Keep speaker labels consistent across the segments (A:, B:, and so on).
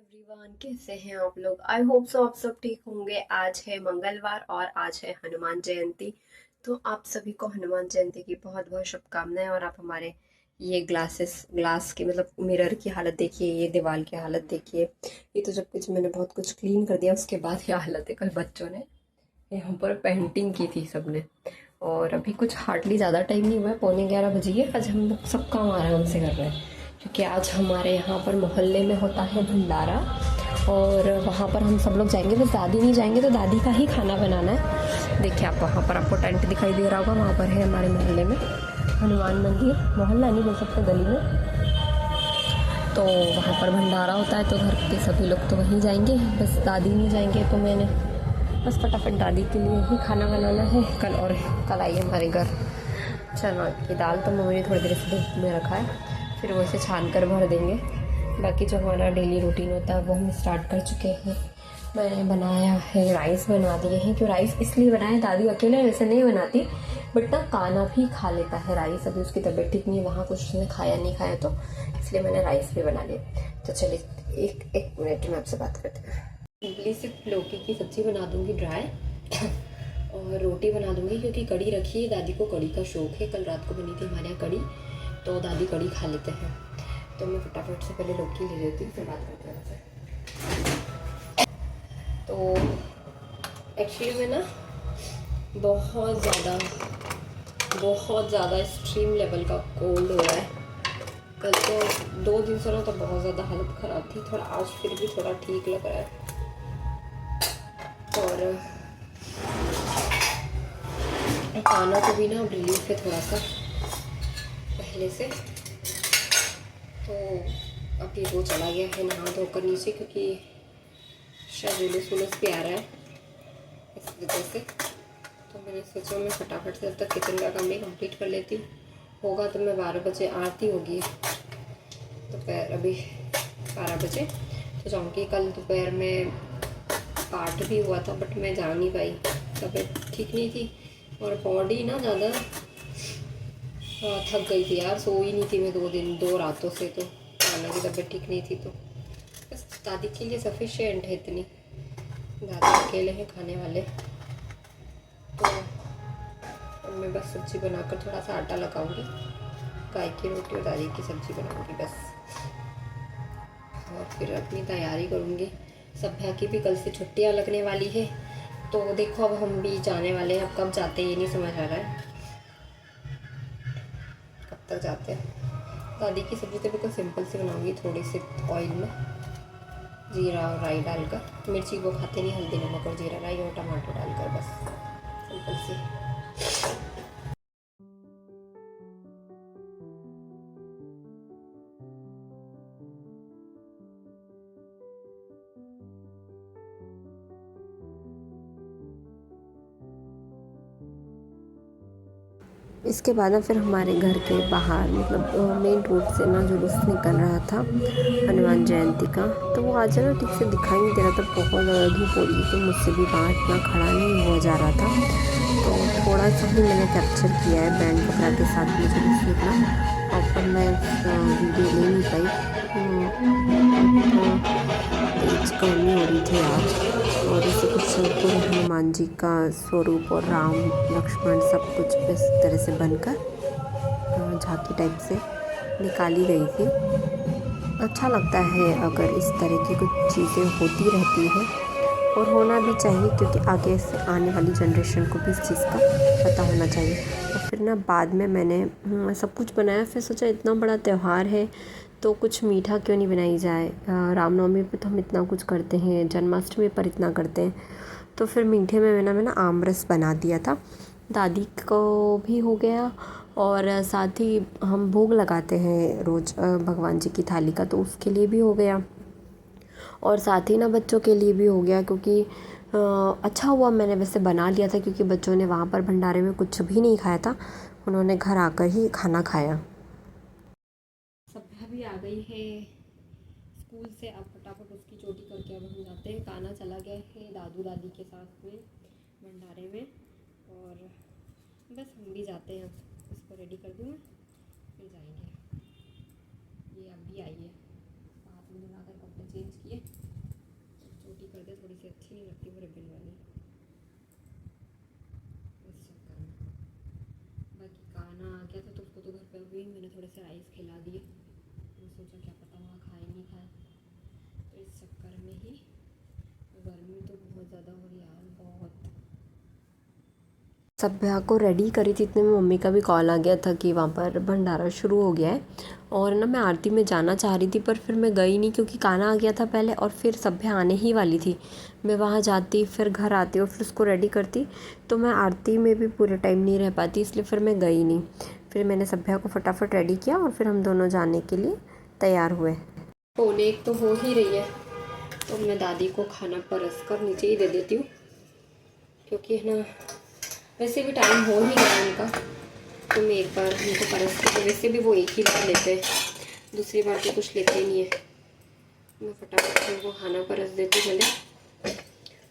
A: Everyone, कैसे हैं आप लोग। आई होप सो आप सब ठीक होंगे। आज है मंगलवार और आज है हनुमान जयंती। तो आप सभी को हनुमान जयंती की बहुत बहुत शुभकामनाएं। और आप हमारे ये ग्लास की मतलब मिरर की हालत देखिए, ये दीवार की हालत देखिए। ये तो जब कुछ मैंने बहुत कुछ क्लीन कर दिया उसके बाद ये हालत है। कल बच्चों ने यहाँ पर पेंटिंग की थी सबने। और अभी कुछ हार्डली ज़्यादा टाइम नहीं हुआ है, 11:15 बजे है। आज हम लोग सब काम आराम से कर रहे हैं क्योंकि आज हमारे यहाँ पर मोहल्ले में होता है भंडारा। और वहाँ पर हम सब लोग जाएंगे, बस दादी नहीं जाएंगे तो दादी का ही खाना बनाना है। देखिए आप वहाँ पर आपको टेंट दिखाई दे रहा होगा, वहाँ पर है हमारे मोहल्ले में हनुमान मंदिर। मोहल्ला नहीं बोल सकते, गली में। तो वहाँ पर भंडारा होता है तो घर के सभी लोग तो वहीं जाएंगे, बस दादी नहीं जाएंगे। तो मैंने बस फटाफट दादी के लिए ही खाना बनाना है कल। और कल आई हमारे घर चना की दाल, तो मम्मी ने थोड़ी देर से धूप में रखा है, फिर वो इसे छान कर भर देंगे। बाकी जो हमारा डेली रूटीन होता है वो हम स्टार्ट कर चुके हैं। मैंने बनाया है, राइस बनवा दिए हैं। क्यों राइस इसलिए बनाया, दादी अकेले वैसे नहीं बनाती, बट ना काना भी खा लेता है राइस। अभी उसकी तबीयत ठीक नहीं है, वहाँ कुछ उसने खाया नहीं खाया, तो इसलिए मैंने राइस भी बना लिया। तो चलिए एक मिनट में आपसे बात करते हैं। सिंपली सिर्फ लौकी की सब्ज़ी बना दूंगी ड्राई, और रोटी बना दूंगी क्योंकि कड़ी रखी है। दादी को कड़ी का शौक है, कल रात को बनी थी हमारे यहाँ कड़ी, तो दादी कड़ी खा लेते हैं। तो मैं फटाफट से पहले लौकी ले लेती हूँ, फिर बात करते हैं उनसे। तो एक्चुअली में ना बहुत ज़्यादा एक्सट्रीम लेवल का कोल्ड हो रहा है। कल तो 2 दिन से ना तो बहुत ज़्यादा हालत ख़राब थी, थोड़ा आज फिर भी थोड़ा ठीक लग रहा है। और खाना को भी ना रिलीफ है थोड़ा सा पहले से। तो अभी वो चला गया है नहा धोकर नीचे, क्योंकि शायद जुलूस भी आ रहा है इस वजह से। तो मैंने सोचा मैं फटाफट से अब तक किचन का काम भी कंप्लीट कर लेती हूँ। होगा तो मैं 12 बजे, आरती होगी दोपहर, अभी 12 बजे तो जाऊँगी। कल दोपहर में पाठ भी हुआ था बट मैं जा नहीं पाई, तबीयत ठीक नहीं थी और बॉडी ना ज़्यादा थक गई थी यार। सो ही नहीं थी मैं 2 रातों से, तो खाने की तबीयत ठीक नहीं थी। तो बस दादी के लिए सफिशिएंट है इतनी, दादी अकेले हैं खाने वाले। तो अब मैं बस सब्ज़ी बनाकर थोड़ा सा आटा लगाऊंगी, गाय की रोटी और दादी की सब्ज़ी बनाऊंगी बस। और फिर अपनी तैयारी करूंगी। सभ्या की भी कल से छुट्टियां लगने वाली है, तो देखो अब हम भी जाने वाले हैं। अब कब जाते हैं ये नहीं समझ आ रहा है, कब तक जाते हैं। दादी की सब्ज़ी तो बिल्कुल सिंपल सी बनाऊंगी, थोड़ी सी ऑयल में जीरा और राई डालकर। मिर्ची वो खाते नहीं, हल्दी नमक और जीरा राई और टमाटर डालकर, बस सिंपल सी। इसके बाद ना फिर हमारे घर के बाहर मतलब मेन रोड से ना जुलूस निकल रहा था हनुमान जयंती का। तो वो आज ना ठीक से दिखाई नहीं दे रहा था, बहुत ज़्यादा धूप हो रही थी, तो मुझसे भी वहाँ इतना खड़ा नहीं हुआ जा रहा था। तो थोड़ा सा ही मैंने कैप्चर किया है, बैंड वगैरह के साथ में जुलूस निकला। और पर मैं वीडियो ले नहीं पाई, तेज गर्मी हो रही थी आज। और इसे कुछ पूरे हनुमान जी का स्वरूप और राम लक्ष्मण सब कुछ इस तरह से बनकर झांकी टाइप से निकाली गई थी। अच्छा लगता है अगर इस तरह की कुछ चीज़ें होती रहती हैं, और होना भी चाहिए, क्योंकि आगे से आने वाली जनरेशन को भी इस चीज़ का पता होना चाहिए। और फिर ना बाद में मैंने सब कुछ बनाया, फिर सोचा इतना बड़ा त्यौहार है तो कुछ मीठा क्यों नहीं बनाई जाए। रामनवमी पे तो हम इतना कुछ करते हैं, जन्माष्टमी पर इतना करते हैं, तो फिर मीठे में मैंने आम रस बना दिया था। दादी को भी हो गया, और साथ ही हम भोग लगाते हैं रोज़ भगवान जी की थाली का, तो उसके लिए भी हो गया। और साथ ही ना बच्चों के लिए भी हो गया, क्योंकि अच्छा हुआ मैंने वैसे बना लिया था, क्योंकि बच्चों ने वहाँ पर भंडारे में कुछ भी नहीं खाया था, उन्होंने घर आकर ही खाना खाया। सभ्या भी आ गई है स्कूल से, अब फटाफट उसकी चोटी करके अब हम जाते हैं। काना चला गया है दादू दादी के साथ में भंडारे में, और बस हम भी जाते हैं। इसको रेडी कर दूँ मैं, फिर जाएंगे। ये अब भी आई है, हाथ में लगाकर कपड़े चेंज किए। करती वो रिबन वाली, इस चक्कर में। बाकी खाना आ गया था तो उसको तो घर पे अभी मैंने थोड़े से राइस खिला दिए। मैं सोचा क्या पता वहाँ खाए नहीं खाए, तो इस चक्कर में ही। गर्मी तो बहुत ज़्यादा हो रही है यार, बहुत। सभ्या को रेडी करी थी, इतने में मम्मी का भी कॉल आ गया था कि वहाँ पर भंडारा शुरू हो गया है। और ना मैं आरती में जाना चाह रही थी पर फिर मैं गई नहीं क्योंकि खाना आ गया था पहले, और फिर सभ्या आने ही वाली थी। मैं वहाँ जाती फिर घर आती और फिर उसको रेडी करती, तो मैं आरती में भी पूरे टाइम नहीं रह पाती, इसलिए फिर मैं गई नहीं। फिर मैंने सभ्या को फटाफट रेडी किया और फिर हम दोनों जाने के लिए तैयार हुए। पौने एक तो हो ही रही है, तो मैं दादी को खाना परस कर नीचे ही दे देती हूँ, क्योंकि है ना वैसे भी टाइम हो ही गया उनका। तो मैं एक बार उनको परस के, तो वैसे भी वो एक ही बार लेते हैं, दूसरी बार तो कुछ लेते ही नहीं है। मैं फटाफट से उनको खाना परस देती हूँ,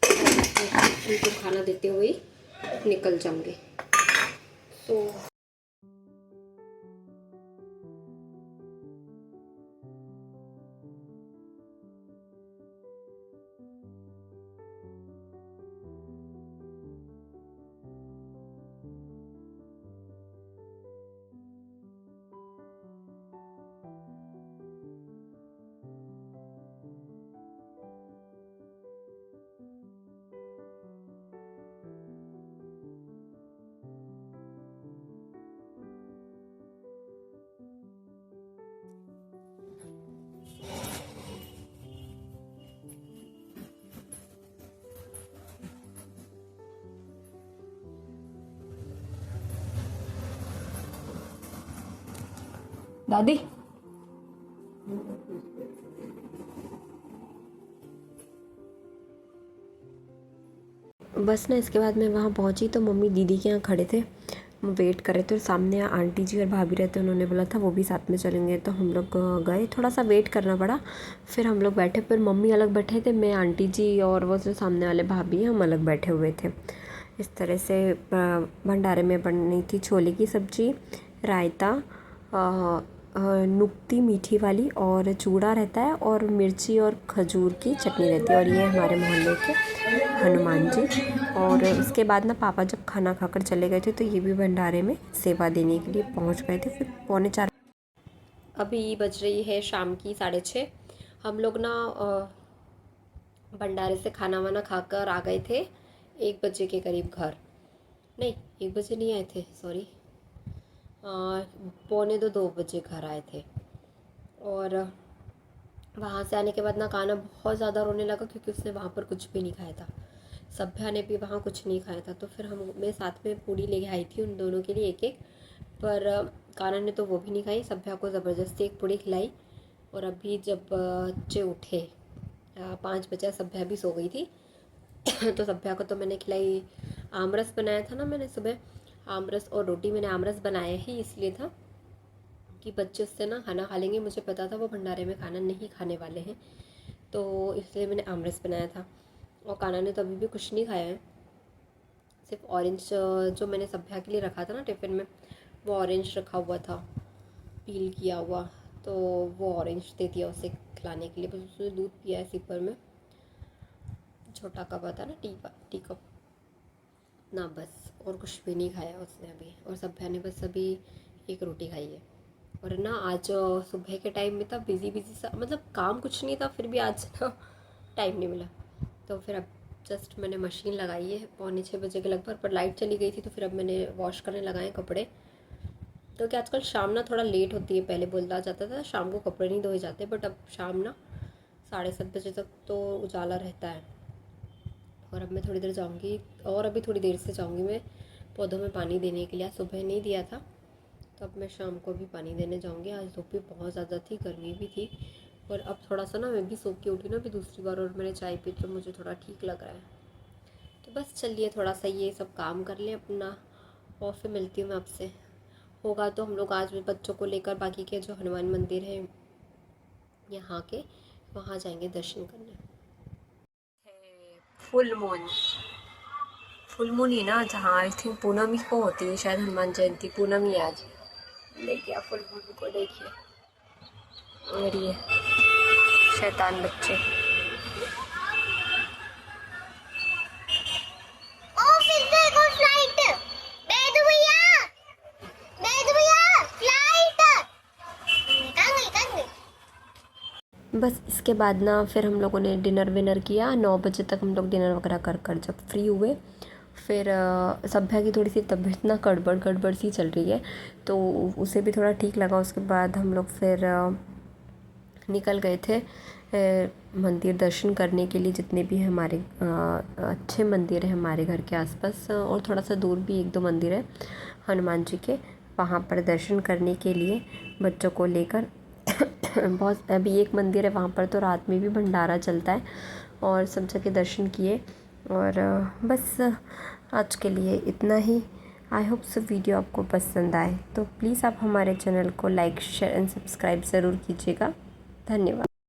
A: उनको खाना देते हुए निकल जाऊँगी। तो दादी बस ना, इसके बाद मैं वहाँ पहुँची तो मम्मी दीदी के यहाँ खड़े थे, वेट कर रहे थे। और सामने आंटी जी और भाभी रहते, उन्होंने बोला था वो भी साथ में चलेंगे, तो हम लोग गए। थोड़ा सा वेट करना पड़ा, फिर हम लोग बैठे। फिर मम्मी अलग बैठे थे, मैं, आंटी जी और वो जो सामने वाले भाभी हैं, हम अलग बैठे हुए थे। इस तरह से भंडारे में बननी थी छोले की सब्ज़ी, रायता, नुक्ती मीठी वाली, और चूड़ा रहता है, और मिर्ची और खजूर की चटनी रहती है। और ये हमारे मोहल्ले के हनुमान जी। और उसके बाद ना पापा जब खाना खाकर चले गए थे, तो ये भी भंडारे में सेवा देने के लिए पहुंच गए थे। फिर 3:45 अभी बज रही है शाम की 6:30। हम लोग ना भंडारे से खाना वाना खाकर आ गए थे 1 बजे के करीब घर। नहीं, 1 बजे नहीं आए थे, सॉरी, 1:45-2 बजे घर आए थे। और वहाँ से आने के बाद ना कान्हा बहुत ज़्यादा रोने लगा, क्योंकि उसने वहाँ पर कुछ भी नहीं खाया था। सभ्या ने भी वहाँ कुछ नहीं खाया था। तो फिर मैं साथ में पूड़ी लेके आई थी उन दोनों के लिए एक एक, पर कान्हा ने तो वो भी नहीं खाई। सभ्या को ज़बरदस्ती एक पूड़ी खिलाई। और अभी जब बच्चे उठे 5 बजे, सभ्या भी सो गई थी तो सभ्या को तो मैंने खिलाई, आमरस बनाया था ना मैंने सुबह, आमरस और रोटी। मैंने आमरस बनाया ही इसलिए था कि बच्चे उससे ना खाना खा लेंगे, मुझे पता था वो भंडारे में खाना नहीं खाने वाले हैं, तो इसलिए मैंने आमरस बनाया था। और कान्हा ने तो अभी भी कुछ नहीं खाया है, सिर्फ ऑरेंज जो मैंने सभ्या के लिए रखा था ना टिफ़िन में, वो ऑरेंज रखा हुआ था पील किया हुआ, तो वो ऑरेंज दे दिया उसे खिलाने के लिए। बस उसने दूध पिया है सिपर में, छोटा कप आता ना, टी कप ना, बस। और कुछ भी नहीं खाया उसने अभी। और सभ्या ने बस अभी एक रोटी खाई है। और ना आज सुबह के टाइम में था बिज़ी बिज़ी सा, मतलब काम कुछ नहीं था, फिर भी आज ना टाइम नहीं मिला। तो फिर अब जस्ट मैंने मशीन लगाई है 5:45 के लगभग, पर लाइट चली गई थी, तो फिर अब मैंने वॉश करने लगाए कपड़े। तो क्या आजकल शाम ना थोड़ा लेट होती है, पहले बोला जाता था शाम को कपड़े नहीं धोए जाते, बट अब शाम ना 7:30 बजे तक तो उजाला रहता है। और अब मैं थोड़ी देर जाऊँगी, और अभी थोड़ी देर से जाऊँगी मैं पौधों में पानी देने के लिए। सुबह नहीं दिया था, तो अब मैं शाम को भी पानी देने जाऊँगी। आज धूप भी बहुत ज़्यादा थी, गर्मी भी थी। और अब थोड़ा सा ना मैं भी सो के उठी ना अभी दूसरी बार, और मैंने चाय पी, तो मुझे थोड़ा ठीक लग रहा है। तो बस चलिए थोड़ा सा ये सब काम कर लें अपना, और फिर मिलती हूँ मैं आपसे। होगा तो हम लोग आज भी बच्चों को लेकर बाकी के जो हनुमान मंदिर है यहाँ के, वहाँ जाएंगे दर्शन करने। फुल मून, फुल मून ही ना, जहाँ आई थिंक पूनम को होती है शायद, हनुमान जयंती पूनम ही आज। देखिए फुल मून को देखिए, और ये शैतान बच्चे। बस इसके बाद ना फिर हम लोगों ने डिनर विनर किया। 9 बजे तक हम लोग डिनर वगैरह कर कर जब फ्री हुए, फिर सभ्या की थोड़ी सी तबीयत ना गड़बड़ गड़बड़ सी चल रही है, तो उसे भी थोड़ा ठीक लगा। उसके बाद हम लोग फिर निकल गए थे मंदिर दर्शन करने के लिए, जितने भी हमारे अच्छे मंदिर हैं हमारे घर के आसपास, और थोड़ा सा दूर भी 1-2 मंदिर है हनुमान जी के, वहाँ पर दर्शन करने के लिए बच्चों को लेकर बहुत अभी एक मंदिर है वहाँ पर तो रात में भी भंडारा चलता है, और सब जगह दर्शन किए। और बस आज के लिए इतना ही। आई होप सो वीडियो आपको पसंद आए, तो प्लीज़ आप हमारे चैनल को लाइक शेयर एंड सब्सक्राइब ज़रूर कीजिएगा। धन्यवाद।